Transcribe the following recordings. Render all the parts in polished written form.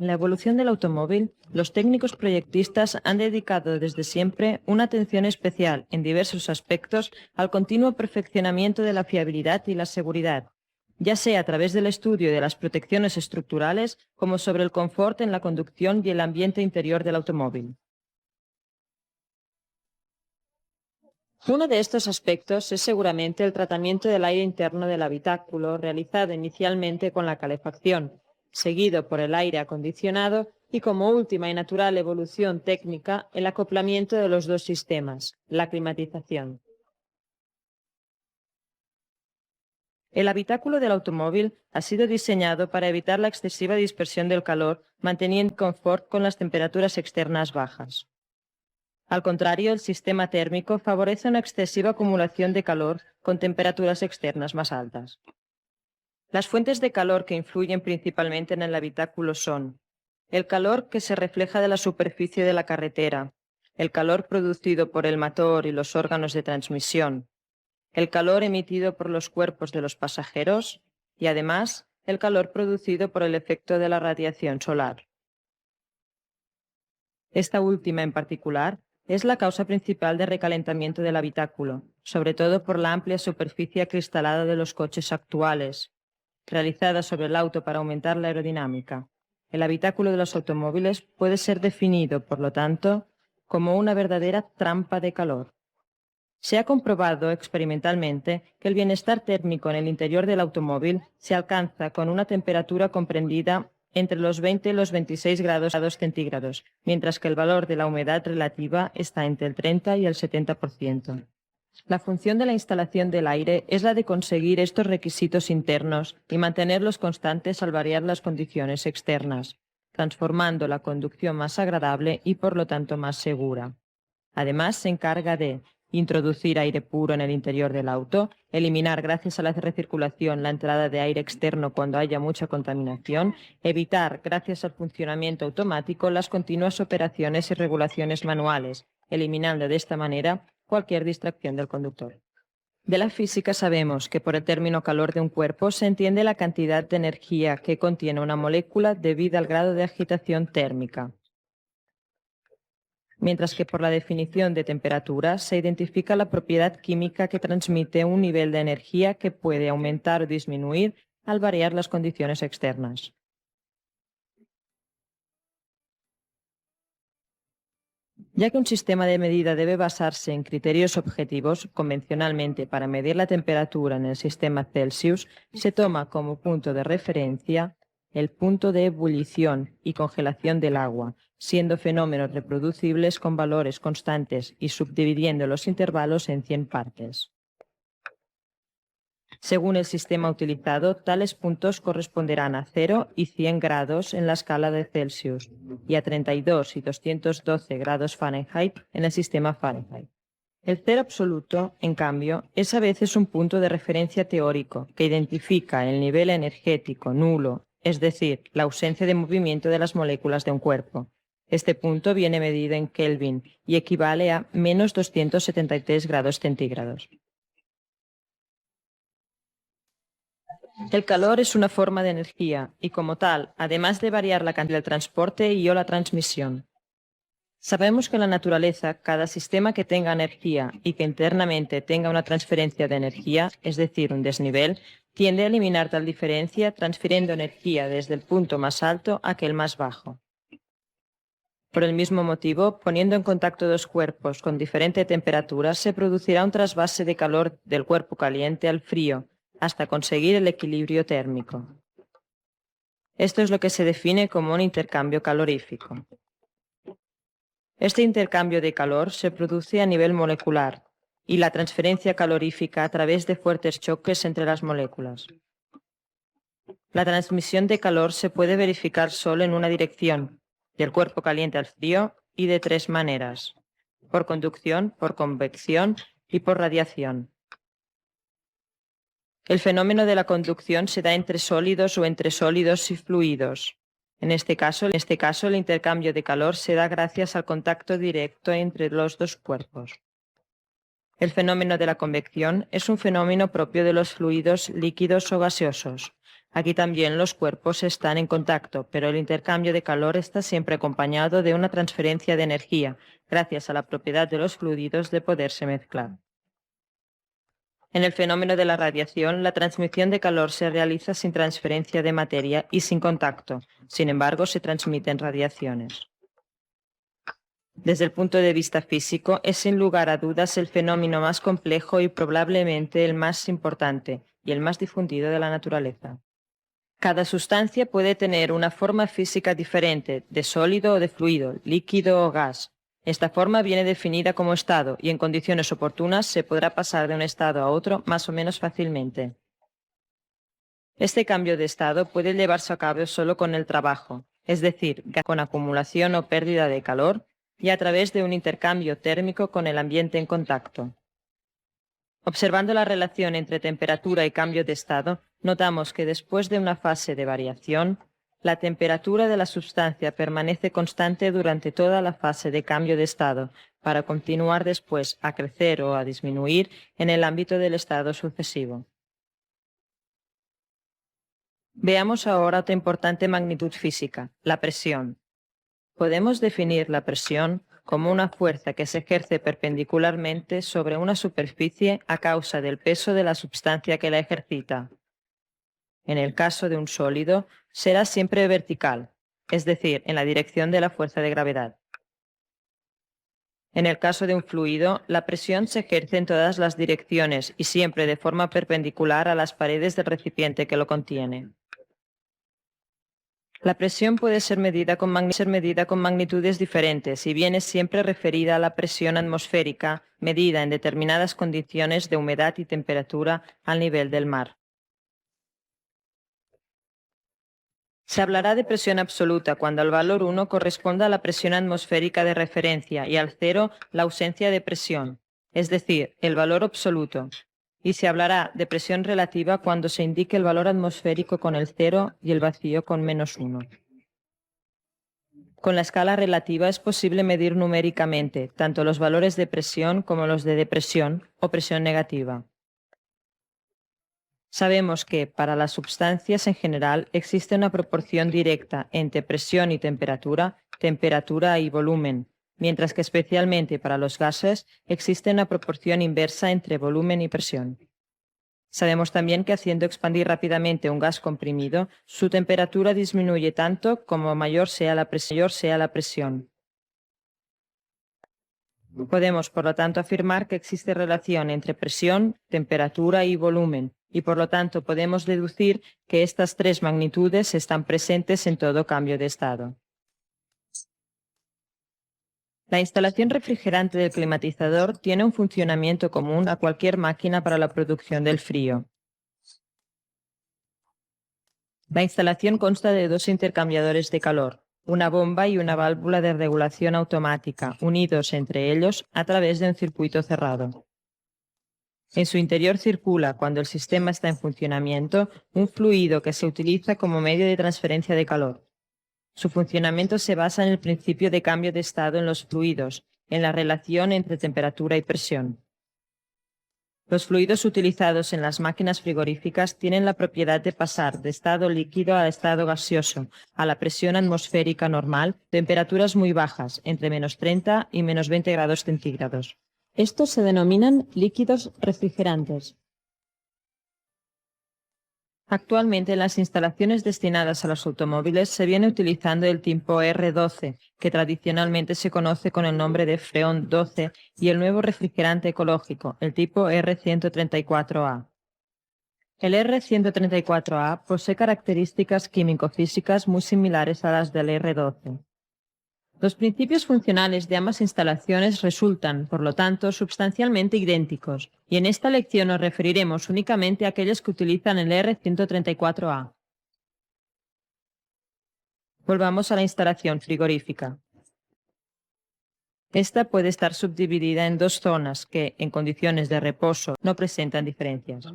En la evolución del automóvil, los técnicos proyectistas han dedicado desde siempre una atención especial en diversos aspectos al continuo perfeccionamiento de la fiabilidad y la seguridad, ya sea a través del estudio de las protecciones estructurales como sobre el confort en la conducción y el ambiente interior del automóvil. Uno de estos aspectos es seguramente el tratamiento del aire interno del habitáculo, realizado inicialmente con la calefacción, seguido por el aire acondicionado y como última y natural evolución técnica el acoplamiento de los dos sistemas, la climatización. El habitáculo del automóvil ha sido diseñado para evitar la excesiva dispersión del calor, manteniendo confort con las temperaturas externas bajas. Al contrario, el sistema térmico favorece una excesiva acumulación de calor con temperaturas externas más altas. Las fuentes de calor que influyen principalmente en el habitáculo son el calor que se refleja de la superficie de la carretera, el calor producido por el motor y los órganos de transmisión, el calor emitido por los cuerpos de los pasajeros y, además, el calor producido por el efecto de la radiación solar. Esta última, en particular, es la causa principal de recalentamiento del habitáculo, sobre todo por la amplia superficie acristalada de los coches actuales, realizada sobre el auto para aumentar la aerodinámica. El habitáculo de los automóviles puede ser definido, por lo tanto, como una verdadera trampa de calor. Se ha comprobado experimentalmente que el bienestar térmico en el interior del automóvil se alcanza con una temperatura comprendida entre los 20 y los 26 grados centígrados, mientras que el valor de la humedad relativa está entre el 30 y el 70%. La función de la instalación del aire es la de conseguir estos requisitos internos y mantenerlos constantes al variar las condiciones externas, transformando la conducción más agradable y por lo tanto más segura. Además, se encarga de introducir aire puro en el interior del auto, eliminar gracias a la recirculación la entrada de aire externo cuando haya mucha contaminación, evitar gracias al funcionamiento automático las continuas operaciones y regulaciones manuales, eliminando de esta manera cualquier distracción del conductor. De la física sabemos que por el término calor de un cuerpo se entiende la cantidad de energía que contiene una molécula debido al grado de agitación térmica, mientras que por la definición de temperatura se identifica la propiedad química que transmite un nivel de energía que puede aumentar o disminuir al variar las condiciones externas. Ya que un sistema de medida debe basarse en criterios objetivos, convencionalmente para medir la temperatura en el sistema Celsius se toma como punto de referencia el punto de ebullición y congelación del agua, siendo fenómenos reproducibles con valores constantes y subdividiendo los intervalos en 100 partes. Según el sistema utilizado, tales puntos corresponderán a 0 y 100 grados en la escala de Celsius y a 32 y 212 grados Fahrenheit en el sistema Fahrenheit. El cero absoluto, en cambio, es a veces un punto de referencia teórico que identifica el nivel energético nulo, es decir, la ausencia de movimiento de las moléculas de un cuerpo. Este punto viene medido en Kelvin y equivale a menos 273 grados centígrados. El calor es una forma de energía y, como tal, además de variar la cantidad del transporte y o la transmisión. Sabemos que en la naturaleza, cada sistema que tenga energía y que internamente tenga una transferencia de energía, es decir, un desnivel, tiende a eliminar tal diferencia transfiriendo energía desde el punto más alto a aquel más bajo. Por el mismo motivo, poniendo en contacto dos cuerpos con diferente temperatura, se producirá un trasvase de calor del cuerpo caliente al frío, hasta conseguir el equilibrio térmico. Esto es lo que se define como un intercambio calorífico. Este intercambio de calor se produce a nivel molecular y la transferencia calorífica a través de fuertes choques entre las moléculas. La transmisión de calor se puede verificar solo en una dirección, del cuerpo caliente al frío, y de tres maneras: por conducción, por convección y por radiación. El fenómeno de la conducción se da entre sólidos o entre sólidos y fluidos. En este caso, el intercambio de calor se da gracias al contacto directo entre los dos cuerpos. El fenómeno de la convección es un fenómeno propio de los fluidos líquidos o gaseosos. Aquí también los cuerpos están en contacto, pero el intercambio de calor está siempre acompañado de una transferencia de energía, gracias a la propiedad de los fluidos de poderse mezclar. En el fenómeno de la radiación, la transmisión de calor se realiza sin transferencia de materia y sin contacto. Sin embargo, se transmiten radiaciones. Desde el punto de vista físico, es sin lugar a dudas el fenómeno más complejo y probablemente el más importante y el más difundido de la naturaleza. Cada sustancia puede tener una forma física diferente, de sólido o de fluido, líquido o gas. Esta forma viene definida como estado y en condiciones oportunas se podrá pasar de un estado a otro más o menos fácilmente. Este cambio de estado puede llevarse a cabo solo con el trabajo, es decir, con acumulación o pérdida de calor y a través de un intercambio térmico con el ambiente en contacto. Observando la relación entre temperatura y cambio de estado, notamos que después de una fase de variación, la temperatura de la sustancia permanece constante durante toda la fase de cambio de estado, para continuar después a crecer o a disminuir en el ámbito del estado sucesivo. Veamos ahora otra importante magnitud física, la presión. Podemos definir la presión como una fuerza que se ejerce perpendicularmente sobre una superficie a causa del peso de la sustancia que la ejercita. En el caso de un sólido, será siempre vertical, es decir, en la dirección de la fuerza de gravedad. En el caso de un fluido, la presión se ejerce en todas las direcciones y siempre de forma perpendicular a las paredes del recipiente que lo contiene. La presión puede ser medida con magnitudes diferentes y viene siempre referida a la presión atmosférica medida en determinadas condiciones de humedad y temperatura al nivel del mar. Se hablará de presión absoluta cuando al valor 1 corresponda a la presión atmosférica de referencia y al 0 la ausencia de presión, es decir, el valor absoluto. Y se hablará de presión relativa cuando se indique el valor atmosférico con el 0 y el vacío con -1. Con la escala relativa es posible medir numéricamente tanto los valores de presión como los de depresión o presión negativa. Sabemos que, para las sustancias en general, existe una proporción directa entre presión y temperatura y volumen, mientras que especialmente para los gases existe una proporción inversa entre volumen y presión. Sabemos también que haciendo expandir rápidamente un gas comprimido, su temperatura disminuye tanto como mayor sea la presión. Podemos, por lo tanto, afirmar que existe relación entre presión, temperatura y volumen, y por lo tanto podemos deducir que estas tres magnitudes están presentes en todo cambio de estado. La instalación refrigerante del climatizador tiene un funcionamiento común a cualquier máquina para la producción del frío. La instalación consta de dos intercambiadores de calor, una bomba y una válvula de regulación automática, unidos entre ellos a través de un circuito cerrado. En su interior circula, cuando el sistema está en funcionamiento, un fluido que se utiliza como medio de transferencia de calor. Su funcionamiento se basa en el principio de cambio de estado en los fluidos, en la relación entre temperatura y presión. Los fluidos utilizados en las máquinas frigoríficas tienen la propiedad de pasar de estado líquido a estado gaseoso, a la presión atmosférica normal, temperaturas muy bajas, entre -30 y -20 grados centígrados. Estos se denominan líquidos refrigerantes. Actualmente en las instalaciones destinadas a los automóviles se viene utilizando el tipo R12, que tradicionalmente se conoce con el nombre de Freon 12, y el nuevo refrigerante ecológico, el tipo R134A. El R134A posee características químico-físicas muy similares a las del R12. Los principios funcionales de ambas instalaciones resultan, por lo tanto, sustancialmente idénticos, y en esta lección nos referiremos únicamente a aquellos que utilizan el R134A. Volvamos a la instalación frigorífica. Esta puede estar subdividida en dos zonas que, en condiciones de reposo, no presentan diferencias.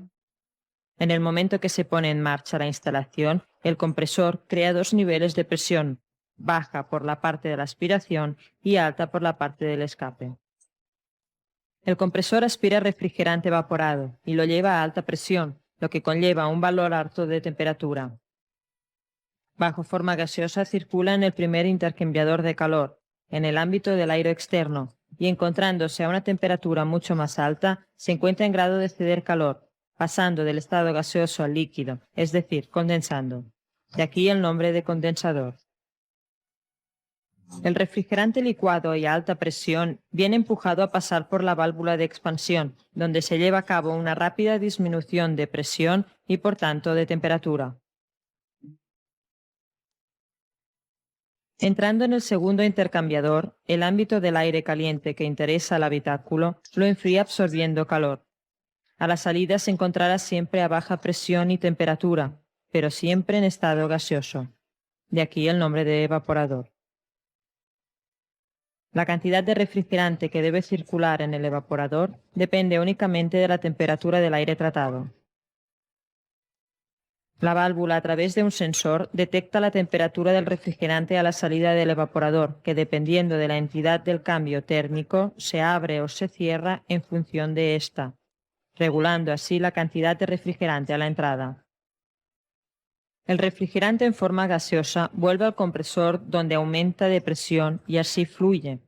En el momento que se pone en marcha la instalación, el compresor crea dos niveles de presión, baja por la parte de la aspiración y alta por la parte del escape. El compresor aspira refrigerante evaporado y lo lleva a alta presión, lo que conlleva un valor alto de temperatura. Bajo forma gaseosa circula en el primer intercambiador de calor, en el ámbito del aire externo, y encontrándose a una temperatura mucho más alta, se encuentra en grado de ceder calor, pasando del estado gaseoso al líquido, es decir, condensando. De aquí el nombre de condensador. El refrigerante licuado y a alta presión viene empujado a pasar por la válvula de expansión, donde se lleva a cabo una rápida disminución de presión y por tanto de temperatura. Entrando en el segundo intercambiador, el ámbito del aire caliente que interesa al habitáculo lo enfría absorbiendo calor. A la salida se encontrará siempre a baja presión y temperatura, pero siempre en estado gaseoso. De aquí el nombre de evaporador. La cantidad de refrigerante que debe circular en el evaporador depende únicamente de la temperatura del aire tratado. La válvula, a través de un sensor, detecta la temperatura del refrigerante a la salida del evaporador, que dependiendo de la entidad del cambio térmico, se abre o se cierra en función de esta, regulando así la cantidad de refrigerante a la entrada. El refrigerante en forma gaseosa vuelve al compresor donde aumenta de presión y así fluye.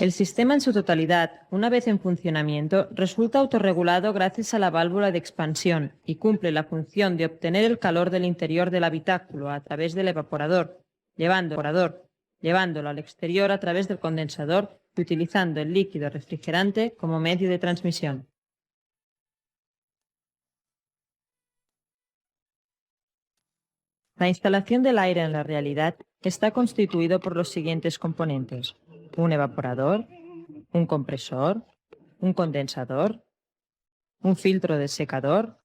El sistema en su totalidad, una vez en funcionamiento, resulta autorregulado gracias a la válvula de expansión y cumple la función de obtener el calor del interior del habitáculo a través del evaporador, llevándolo al exterior a través del condensador y utilizando el líquido refrigerante como medio de transmisión. La instalación del aire en la realidad está constituido por los siguientes componentes: un evaporador, un compresor, un condensador, un filtro de secador,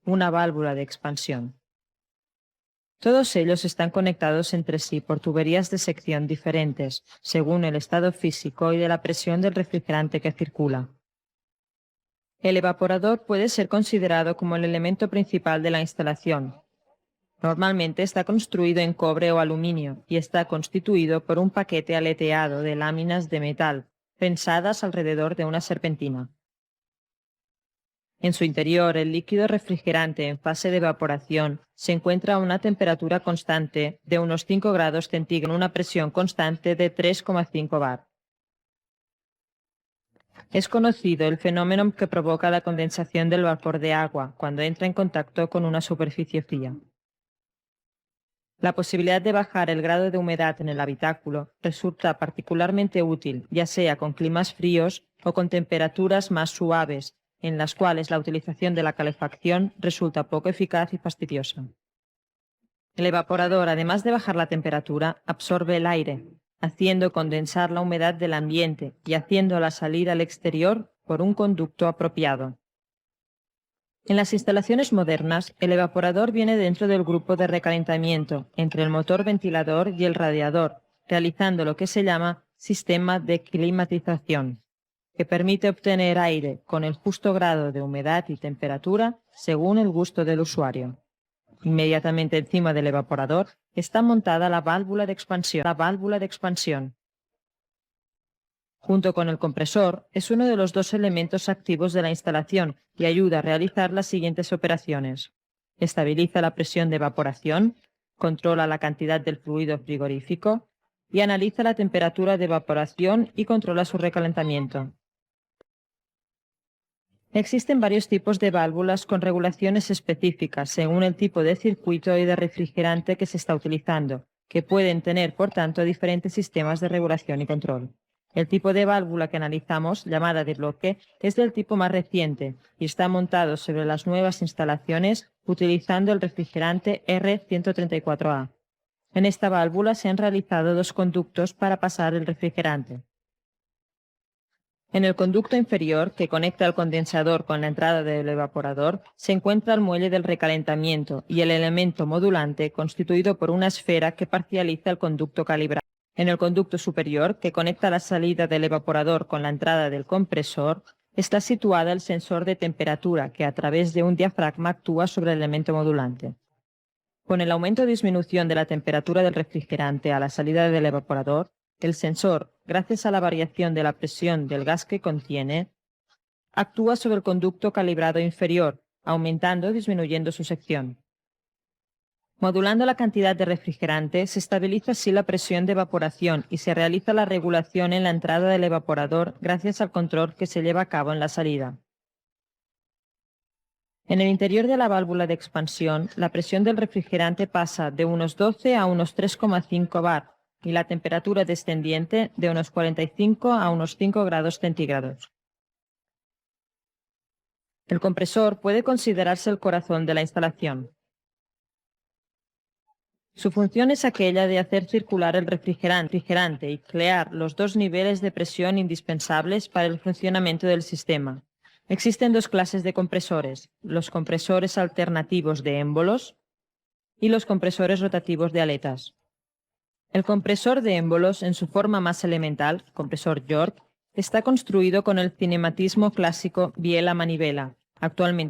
una válvula de expansión. Todos ellos están conectados entre sí por tuberías de sección diferentes, según el estado físico y de la presión del refrigerante que circula. El evaporador puede ser considerado como el elemento principal de la instalación. Normalmente está construido en cobre o aluminio y está constituido por un paquete aleteado de láminas de metal, prensadas alrededor de una serpentina. En su interior, el líquido refrigerante en fase de evaporación se encuentra a una temperatura constante de unos 5 grados centígrados con una presión constante de 3,5 bar. Es conocido el fenómeno que provoca la condensación del vapor de agua cuando entra en contacto con una superficie fría. La posibilidad de bajar el grado de humedad en el habitáculo resulta particularmente útil, ya sea con climas fríos o con temperaturas más suaves, en las cuales la utilización de la calefacción resulta poco eficaz y fastidiosa. El evaporador, además de bajar la temperatura, absorbe el aire, haciendo condensar la humedad del ambiente y haciéndola salir al exterior por un conducto apropiado. En las instalaciones modernas, el evaporador viene dentro del grupo de recalentamiento entre el motor ventilador y el radiador, realizando lo que se llama sistema de climatización, que permite obtener aire con el justo grado de humedad y temperatura según el gusto del usuario. Inmediatamente encima del evaporador está montada la válvula de expansión. Junto con el compresor, es uno de los dos elementos activos de la instalación y ayuda a realizar las siguientes operaciones. Estabiliza la presión de evaporación, controla la cantidad del fluido frigorífico y analiza la temperatura de evaporación y controla su recalentamiento. Existen varios tipos de válvulas con regulaciones específicas según el tipo de circuito y de refrigerante que se está utilizando, que pueden tener, por tanto, diferentes sistemas de regulación y control. El tipo de válvula que analizamos, llamada de bloque, es del tipo más reciente y está montado sobre las nuevas instalaciones utilizando el refrigerante R134A. En esta válvula se han realizado dos conductos para pasar el refrigerante. En el conducto inferior, que conecta el condensador con la entrada del evaporador, se encuentra el muelle del recalentamiento y el elemento modulante constituido por una esfera que parcializa el conducto calibrado. En el conducto superior, que conecta la salida del evaporador con la entrada del compresor, está situada el sensor de temperatura que a través de un diafragma actúa sobre el elemento modulante. Con el aumento o disminución de la temperatura del refrigerante a la salida del evaporador, El sensor, gracias a la variación de la presión del gas que contiene, actúa sobre el conducto calibrado inferior, aumentando o disminuyendo su sección. Modulando la cantidad de refrigerante, se estabiliza así la presión de evaporación y se realiza la regulación en la entrada del evaporador gracias al control que se lleva a cabo en la salida. En el interior de la válvula de expansión, la presión del refrigerante pasa de unos 12 a unos 3,5 bar y la temperatura descendiente de unos 45 a unos 5 grados centígrados. El compresor puede considerarse el corazón de la instalación. Su función es aquella de hacer circular el refrigerante y crear los dos niveles de presión indispensables para el funcionamiento del sistema. Existen dos clases de compresores, los compresores alternativos de émbolos y los compresores rotativos de aletas. El compresor de émbolos, en su forma más elemental, compresor York, está construido con el cinematismo clásico biela-manivela. Actualmente